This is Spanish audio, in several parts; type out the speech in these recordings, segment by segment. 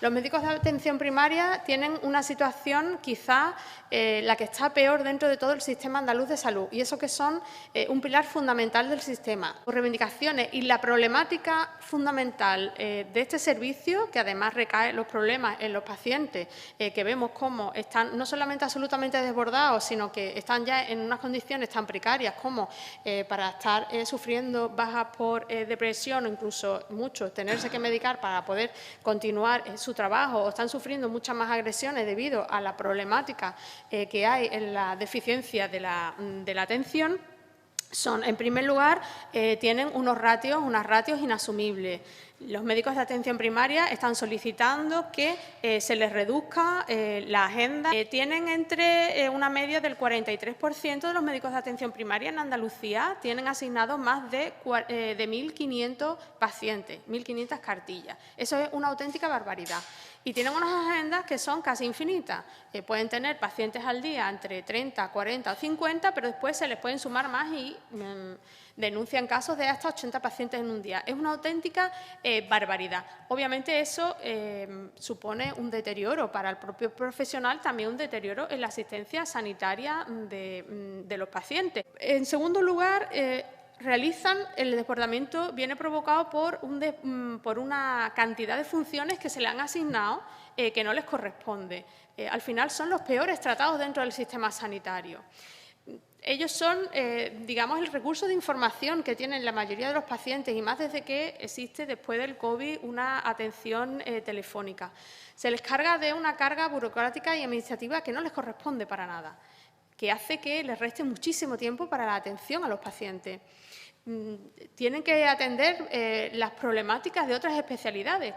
Los médicos de atención primaria tienen una situación quizá la que está peor dentro de todo el sistema andaluz de salud, y eso que son un pilar fundamental del sistema. Las reivindicaciones y la problemática fundamental de este servicio, que además recae los problemas en los pacientes, que vemos cómo están no solamente absolutamente desbordados, sino que están ya en unas condiciones tan precarias como para estar sufriendo bajas por depresión o incluso muchos tenerse que medicar para poder continuar su trabajo, o están sufriendo muchas más agresiones debido a la problemática que hay en la deficiencia de la atención. En primer lugar, tienen unas ratios inasumibles. Los médicos de atención primaria están solicitando que se les reduzca la agenda. Tienen entre una media del 43% de los médicos de atención primaria en Andalucía, tienen asignados más de 1.500 pacientes, 1.500 cartillas. Eso es una auténtica barbaridad. Y tienen unas agendas que son casi infinitas. Pueden tener pacientes al día entre 30, 40 o 50, pero después se les pueden sumar más y denuncian casos de hasta 80 pacientes en un día. Es una auténtica barbaridad. Obviamente eso supone un deterioro para el propio profesional, también un deterioro en la asistencia sanitaria de los pacientes. En segundo lugar, el desbordamiento viene provocado por una cantidad de funciones que se le han asignado que no les corresponde. Al final son los peores tratados dentro del sistema sanitario. Ellos son, digamos, el recurso de información que tienen la mayoría de los pacientes, y más desde que existe después del COVID una atención telefónica. Se les carga de una carga burocrática y administrativa que no les corresponde para nada, que hace que les reste muchísimo tiempo para la atención a los pacientes. Tienen que atender las problemáticas de otras especialidades.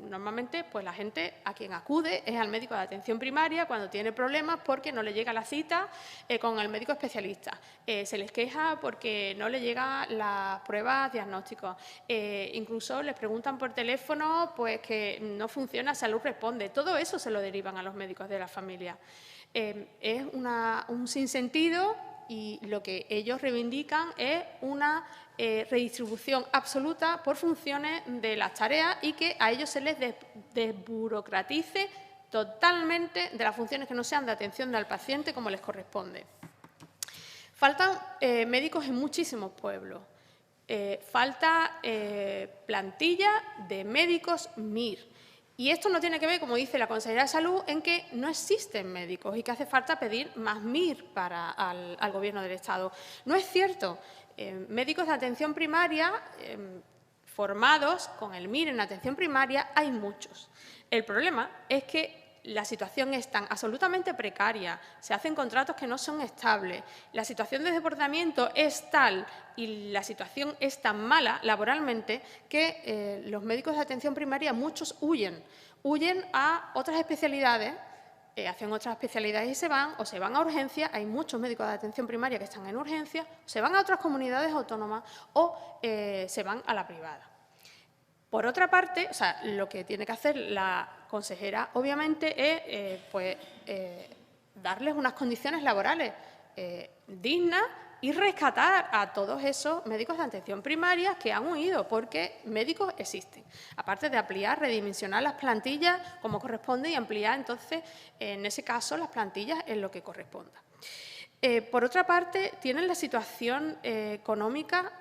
Normalmente, pues la gente a quien acude es al médico de atención primaria cuando tiene problemas porque no le llega la cita con el médico especialista. Se les queja porque no le llegan las pruebas diagnósticos. Incluso les preguntan por teléfono pues que no funciona, Salud Responde. Todo eso se lo derivan a los médicos de la familia. Es un sinsentido. Y lo que ellos reivindican es una redistribución absoluta por funciones de las tareas y que a ellos se les desburocratice totalmente de las funciones que no sean de atención al paciente como les corresponde. Faltan médicos en muchísimos pueblos. Falta plantilla de médicos MIR. Y esto no tiene que ver, como dice la consejera de Salud, en que no existen médicos y que hace falta pedir más MIR al Gobierno del Estado. No es cierto. Médicos de atención primaria formados con el MIR en atención primaria hay muchos. El problema es que la situación es tan absolutamente precaria, se hacen contratos que no son estables, la situación de desbordamiento es tal y la situación es tan mala laboralmente que los médicos de atención primaria, muchos huyen a otras especialidades, hacen otras especialidades y se van a urgencias. Hay muchos médicos de atención primaria que están en urgencias, se van a otras comunidades autónomas o se van a la privada. Por otra parte, lo que tiene que hacer la consejera, obviamente, es darles unas condiciones laborales dignas y rescatar a todos esos médicos de atención primaria que han huido, porque médicos existen. Aparte de ampliar, redimensionar las plantillas como corresponde y ampliar, entonces, en ese caso, las plantillas en lo que corresponda. Por otra parte, tienen la situación económica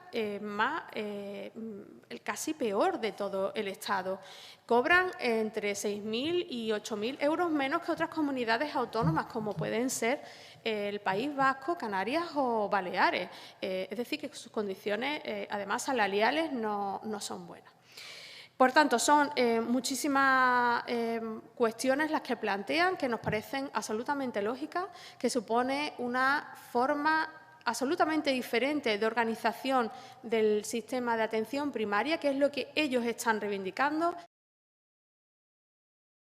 casi peor de todo el Estado. Cobran entre 6.000 y 8.000 euros menos que otras comunidades autónomas, como pueden ser el País Vasco, Canarias o Baleares. Es decir, que sus condiciones, además salariales, no son buenas. Por tanto, son muchísimas cuestiones las que plantean que nos parecen absolutamente lógicas, que supone una forma absolutamente diferente de organización del sistema de atención primaria, que es lo que ellos están reivindicando.